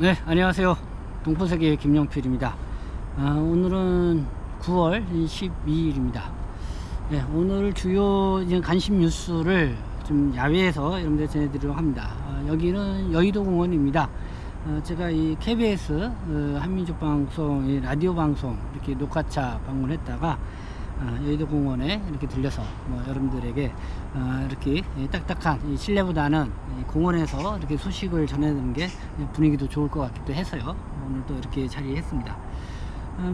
네, 안녕하세요. 동포세계 김영필입니다. 오늘은 9월 12일입니다. 네, 오늘 주요 관심 뉴스를 좀 야외에서 여러분들 전해드리려고 합니다. 여기는 여의도 공원입니다. 제가 이 KBS 한민족 방송 라디오 방송 이렇게 녹화차 방문했다가 여의도 공원에 이렇게 들려서 여러분들에게 이렇게 딱딱한 실내보다는 공원에서 이렇게 소식을 전해드리는 게 분위기도 좋을 것 같기도 해서요. 오늘 또 이렇게 자리했습니다.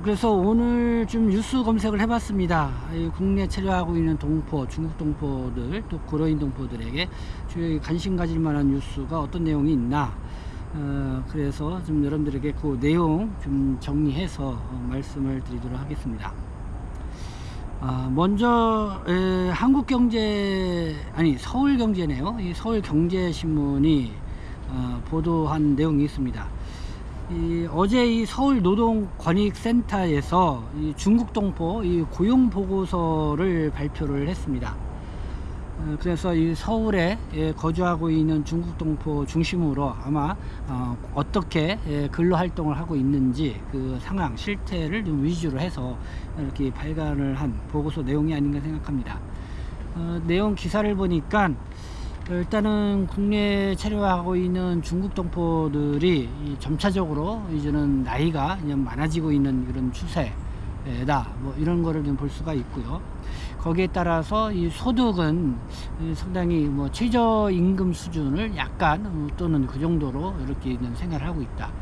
그래서 오늘 좀 뉴스 검색을 해봤습니다. 국내 체류하고 있는 동포, 중국 동포들, 또 고려인 동포들에게 주요 관심 가질 만한 뉴스가 어떤 내용이 있나. 그래서 좀 여러분들에게 그 내용 좀 정리해서 말씀을 드리도록 하겠습니다. 먼저 서울경제네요. 이 서울경제신문이 보도한 내용이 있습니다. 어제 이 서울노동권익센터에서 이 중국 동포 고용보고서를 발표를 했습니다. 그래서 이 서울에 거주하고 있는 중국 동포 중심으로 아마 어떻게 근로 활동을 하고 있는지 그 상황 실태를 좀 위주로 해서 이렇게 발간을 한 보고서 내용이 아닌가 생각합니다. 내용 기사를 보니까 일단은 국내에 체류하고 있는 중국 동포들이 점차적으로 이제는 나이가 그냥 많아지고 있는 그런 추세다, 이런 거를 좀 볼 수가 있고요. 거기에 따라서 이 소득은 상당히 최저임금 수준을 약간 또는 그 정도로 이렇게 생활을 하고 있다.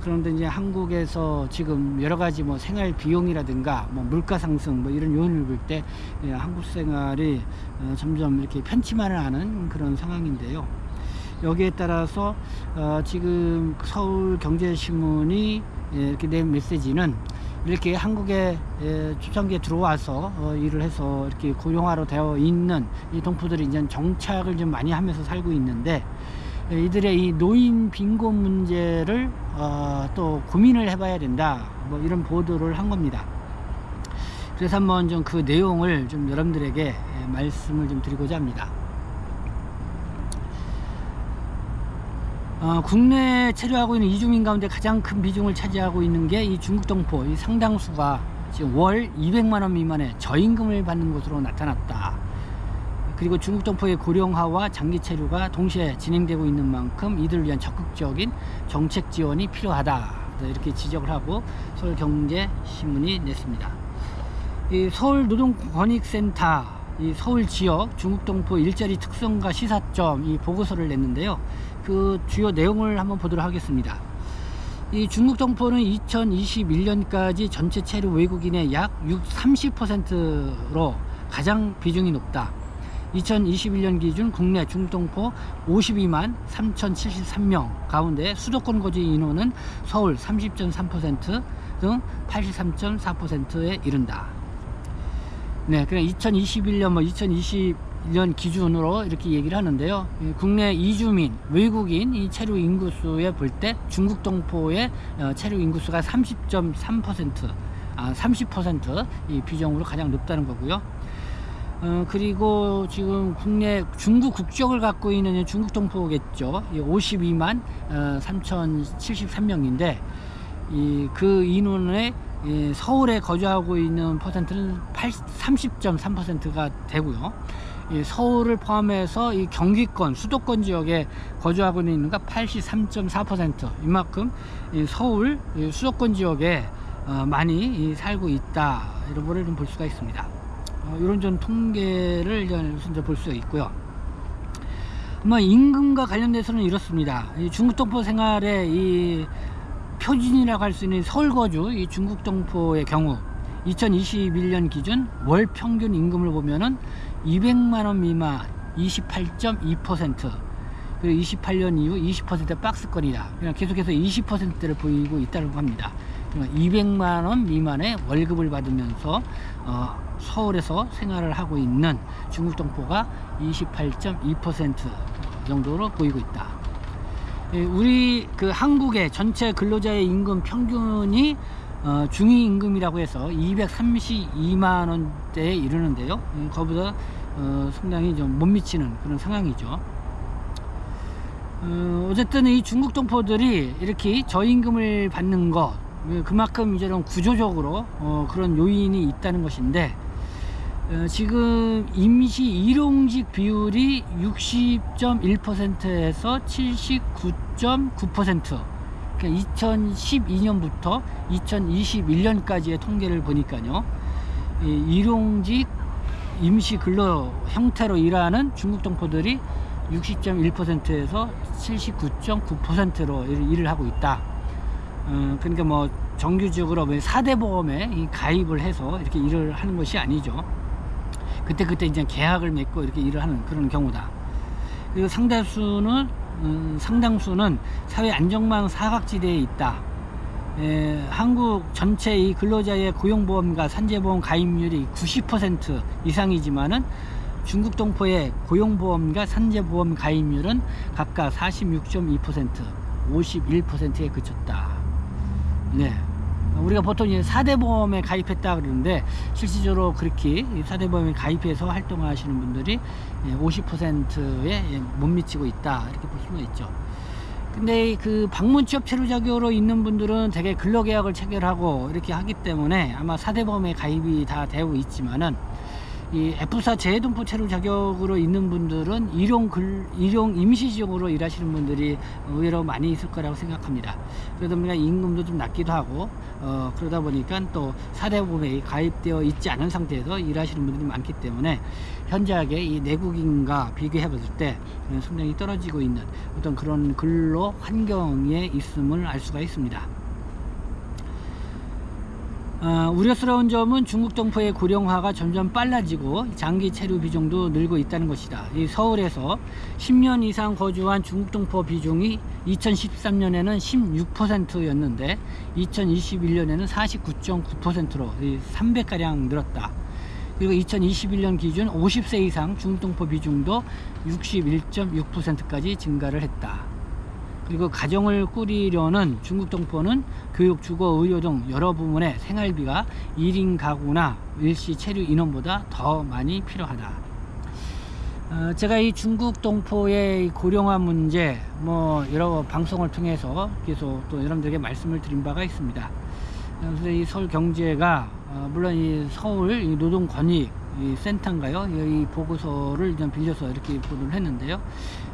그런데 이제 한국에서 지금 여러 가지 생활 비용이라든가 물가 상승 이런 요인을 볼 때 한국 생활이 점점 이렇게 편치만을 않은 그런 상황인데요. 여기에 따라서 지금 서울경제신문이 이렇게 낸 메시지는 이렇게 한국에 초창기에 들어와서 일을 해서 이렇게 고용화로 되어 있는 이 동포들이 이제 정착을 좀 많이 하면서 살고 있는데, 이들의 이 노인 빈곤 문제를 또 고민을 해봐야 된다, 이런 보도를 한 겁니다. 그래서 한번 좀 그 내용을 좀 여러분들에게 말씀을 좀 드리고자 합니다. 국내에 체류하고 있는 이주민 가운데 가장 큰 비중을 차지하고 있는 게 이 중국 동포, 이 상당수가 지금 월 200만원 미만의 저임금을 받는 것으로 나타났다. 그리고 중국 동포의 고령화와 장기 체류가 동시에 진행되고 있는 만큼 이들을 위한 적극적인 정책 지원이 필요하다, 이렇게 지적을 하고 서울경제신문이 냈습니다. 이 서울노동권익센터 이 서울 지역 중국 동포 일자리 특성과 시사점 이 보고서를 냈는데요. 그 주요 내용을 한번 보도록 하겠습니다. 이 중국 동포는 2021년까지 전체 체류 외국인의 약 30%로 가장 비중이 높다. 2021년 기준 국내 중국 동포 52만 3073명 가운데 수도권 거주 인원은 서울 30.3% 등 83.4%에 이른다. 네, 그냥 2021년 기준으로 이렇게 얘기를 하는데요. 국내 이주민, 외국인 이 체류 인구수에 볼 때 중국 동포의 체류 인구수가 30.3%, 30% 이 비중으로 가장 높다는 거고요. 그리고 지금 국내 중국 국적을 갖고 있는 중국 동포겠죠. 52만 3073명인데 그 인원의 서울에 거주하고 있는 퍼센트는 30.3%가 되고요. 서울을 포함해서 이 경기권, 수도권 지역에 거주하고 있는 가 83.4%, 이만큼 서울 수도권 지역에 많이 살고 있다, 이런 거를 좀 볼 수가 있습니다. 이런 좀 통계를 이제 볼 수가 있고요. 임금과 관련돼서는 이렇습니다. 이 중국 동포 생활의 이 표준이라고 할 수 있는 서울 거주 이 중국 동포의 경우 2021년 기준 월 평균 임금을 보면은 200만원 미만 28.2%, 그리고 28년 이후 20% 박스권이다. 그냥 계속해서 20%를 보이고 있다고 합니다. 그러니까 200만원 미만의 월급을 받으면서 서울에서 생활을 하고 있는 중국 동포가 28.2% 정도로 보이고 있다. 우리 한국의 전체 근로자의 임금 평균이 중위임금이라고 해서 232만원대에 이르는데요. 그거보다 상당히 좀 못 미치는 그런 상황이죠. 어쨌든 이 중국 동포들이 이렇게 저임금을 받는 것, 그만큼 이제 구조적으로 그런 요인이 있다는 것인데, 지금 임시 일용직 비율이 60.1%에서 79.9%, 그러니까 2012년부터 2021년까지의 통계를 보니까요, 일용직 임시 근로 형태로 일하는 중국 동포들이 60.1%에서 79.9%로 일을 하고 있다. 그러니까 뭐 정규직으로 4대 보험에 가입을 해서 이렇게 일을 하는 것이 아니죠. 그때 이제 계약을 맺고 이렇게 일을 하는 그런 경우다. 그리고 상당수는 사회 안정망 사각지대에 있다. 한국 전체 이 근로자의 고용보험과 산재보험 가입률이 90% 이상이지만은 중국 동포의 고용보험과 산재보험 가입률은 각각 46.2%, 51%에 그쳤다. 네. 우리가 보통 이제 4대 보험에 가입했다 그러는데, 실질적으로 그렇게 4대 보험에 가입해서 활동하시는 분들이 50%에 못 미치고 있다, 이렇게 볼 수가 있죠. 근데 그 방문 취업 체류 자격으로 있는 분들은 대개 근로계약을 체결하고 이렇게 하기 때문에 아마 4대 보험에 가입이 다 되고 있지만은, 이 F4 재외동포 체류 자격으로 있는 분들은 일용 임시직으로 일하시는 분들이 의외로 많이 있을 거라고 생각합니다. 그러다 보니까 임금도 좀 낮기도 하고, 그러다 보니까 또 4대 보험에 가입되어 있지 않은 상태에서 일하시는 분들이 많기 때문에 현저하게 이 내국인과 비교해 봤을 때 상당히 떨어지고 있는 어떤 그런 근로 환경에 있음을 알 수가 있습니다. 우려스러운 점은 중국 동포의 고령화가 점점 빨라지고 장기 체류 비중도 늘고 있다는 것이다. 이 서울에서 10년 이상 거주한 중국 동포 비중이 2013년에는 16%였는데 2021년에는 49.9%로 3배가량 늘었다. 그리고 2021년 기준 50세 이상 중국 동포 비중도 61.6%까지 증가를 했다. 그리고 가정을 꾸리려는 중국 동포는 교육, 주거, 의료 등 여러 부문의 생활비가 1인 가구나 일시 체류 인원보다 더 많이 필요하다. 제가 이 중국 동포의 고령화 문제 여러 방송을 통해서 계속 또 여러분들에게 말씀을 드린 바가 있습니다. 그래서 이 서울경제가 물론 이 서울 이 노동권익 센터인가요? 이 보고서를 좀 빌려서 이렇게 보도를 했는데요.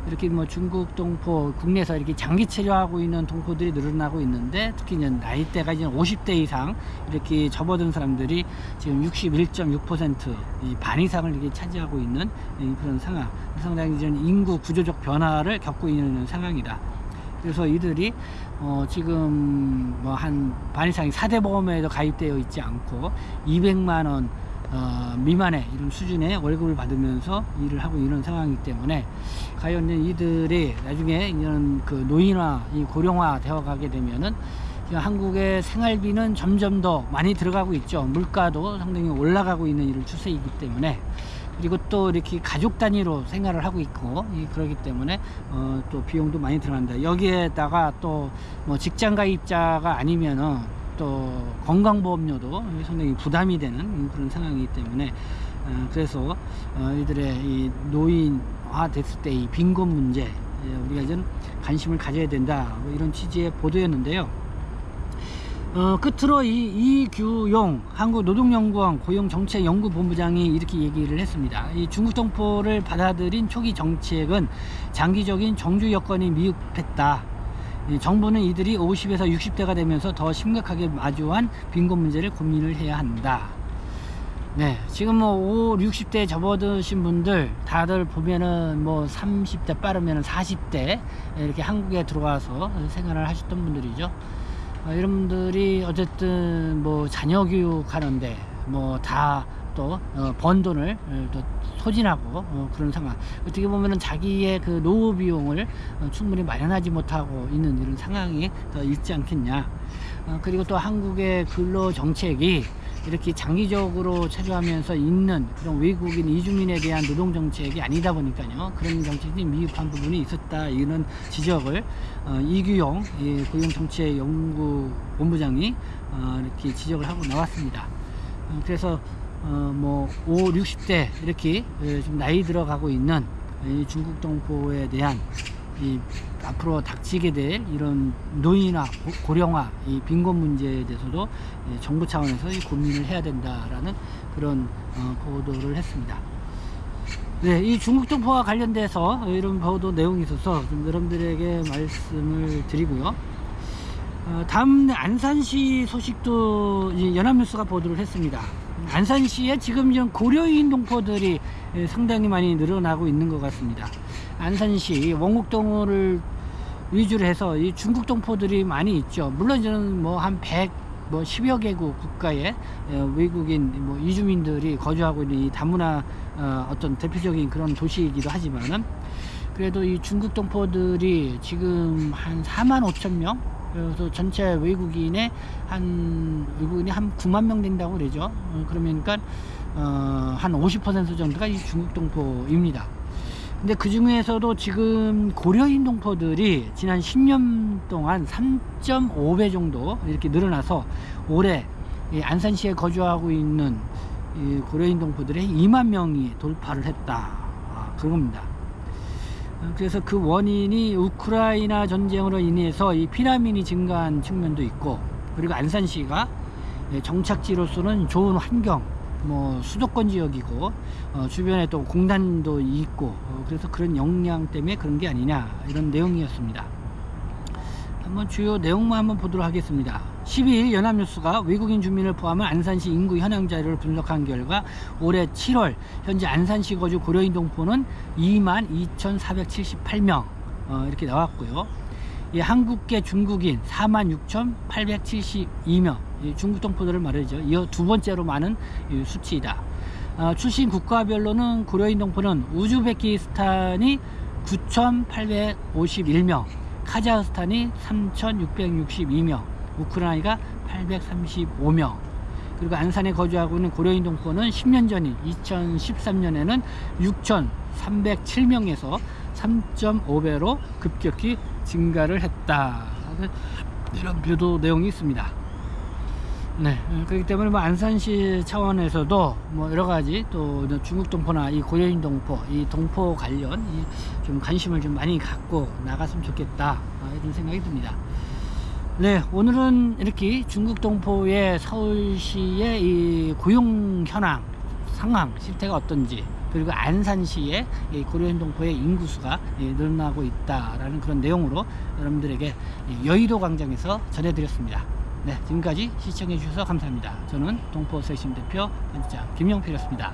이렇게 중국 동포 국내에서 이렇게 장기 체류하고 있는 동포들이 늘어나고 있는데, 특히 이제 나이대가 이제 50대 이상 이렇게 접어든 사람들이 지금 61.6% 반 이상을 이렇게 차지하고 있는 그런 상황. 상당히 이제 인구 구조적 변화를 겪고 있는 상황이다. 그래서 이들이 지금 한 반 이상이 4대 보험에도 가입되어 있지 않고 200만 원 미만의 이런 수준의 월급을 받으면서 일을 하고 있는 상황이기 때문에, 과연 이들이 나중에 이런 그 노인화, 고령화 되어 가게 되면은 한국의 생활비는 점점 더 많이 들어가고 있죠. 물가도 상당히 올라가고 있는 이런 추세이기 때문에, 그리고 또 이렇게 가족 단위로 생활을 하고 있고 그러기 때문에 또 비용도 많이 들어간다. 여기에다가 또 직장 가입자가 아니면은 또 건강보험료도 상당히 부담이 되는 그런 상황이기 때문에, 그래서 이들의 이 노인화 됐을 때 이 빈곤 문제, 우리가 좀 관심을 가져야 된다, 이런 취지의 보도였는데요. 끝으로 이규용 한국노동연구원 고용정책연구본부장이 이렇게 얘기를 했습니다. 이 중국 동포를 받아들인 초기 정책은 장기적인 정주 여건이 미흡했다. 정부는 이들이 50에서 60대가 되면서 더 심각하게 마주한 빈곤 문제를 고민을 해야 한다. 네, 지금 60대 접어드신 분들 다들 보면은 30대 빠르면 40대 이렇게 한국에 들어와서 생활을 하셨던 분들이죠. 이런 분들이 어쨌든 자녀 교육하는데 다 또 번 돈을 또 소진하고 그런 상황, 어떻게 보면은 자기의 그 노후 비용을 충분히 마련하지 못하고 있는 이런 상황이 더 있지 않겠냐. 그리고 또 한국의 근로 정책이 이렇게 장기적으로 체류하면서 있는 그런 외국인 이주민에 대한 노동 정책이 아니다 보니까요, 그런 정책이 미흡한 부분이 있었다, 이런 지적을 이규용 고용정책연구본부장이 이렇게 지적을 하고 나왔습니다. 그래서 60대 이렇게 좀 나이 들어가고 있는 이 중국 동포에 대한 이 앞으로 닥치게 될 이런 노인화, 고령화, 이 빈곤 문제에 대해서도 정부 차원에서 고민을 해야 된다라는 그런 보도를 했습니다. 네, 이 중국 동포와 관련돼서 이런 보도 내용이 있어서 좀 여러분들에게 말씀을 드리고요. 다음 안산시 소식도 연합뉴스가 보도를 했습니다. 안산시에 지금 고려인 동포들이 상당히 많이 늘어나고 있는 것 같습니다. 안산시 원곡동을 위주로 해서 이 중국 동포들이 많이 있죠. 물론 저는 한 10여 개국 국가의 외국인 이주민들이 거주하고 있는 이 다문화 어떤 대표적인 그런 도시이기도 하지만은, 그래도 이 중국 동포들이 지금 한 45,000명, 그래서 전체 외국인의 한 9만 명 된다고 그러죠. 그러니까 한 50% 정도가 이 중국 동포입니다. 근데 그 중에서도 지금 고려인 동포들이 지난 10년 동안 3.5배 정도 이렇게 늘어나서 올해 안산시에 거주하고 있는 이 고려인 동포들이 2만 명이 돌파를 했다, 그겁니다. 그래서 그 원인이 우크라이나 전쟁으로 인해서 이 피난민이 증가한 측면도 있고, 그리고 안산시가 정착지로서는 좋은 환경, 수도권 지역이고 주변에 또 공단도 있고, 그래서 그런 영향 때문에 그런 게 아니냐, 이런 내용이었습니다. 한번 주요 내용만 한번 보도록 하겠습니다. 12일 연합뉴스가 외국인 주민을 포함한 안산시 인구 현황 자료를 분석한 결과 올해 7월 현재 안산시 거주 고려인 동포는 22,478명 이렇게 나왔고요. 한국계 중국인 46,872명, 중국 동포들을 말이죠. 이어 두 번째로 많은 수치이다. 출신 국가별로는 고려인 동포는 우즈베키스탄이 9,851명, 카자흐스탄이 3,662명, 우크라이나가 835명, 그리고 안산에 거주하고 있는 고려인 동포는 10년 전인 2013년에는 6,307명에서 3.5배로 급격히 증가를 했다, 이런 보도 내용이 있습니다. 네, 그렇기 때문에 안산시 차원에서도 여러가지 또 중국 동포나 이 고려인 동포, 이 동포 관련 좀 관심을 좀 많이 갖고 나갔으면 좋겠다, 이런 생각이 듭니다. 네, 오늘은 이렇게 중국 동포의 서울시의 이 고용 현황, 상황, 실태가 어떤지, 그리고 안산시의 이 고려인 동포의 인구수가 늘어나고 있다라는 그런 내용으로 여러분들에게 여의도 광장에서 전해드렸습니다. 네, 지금까지 시청해 주셔서 감사합니다. 저는 동포 쇄신 대표 편집장 김영필이었습니다.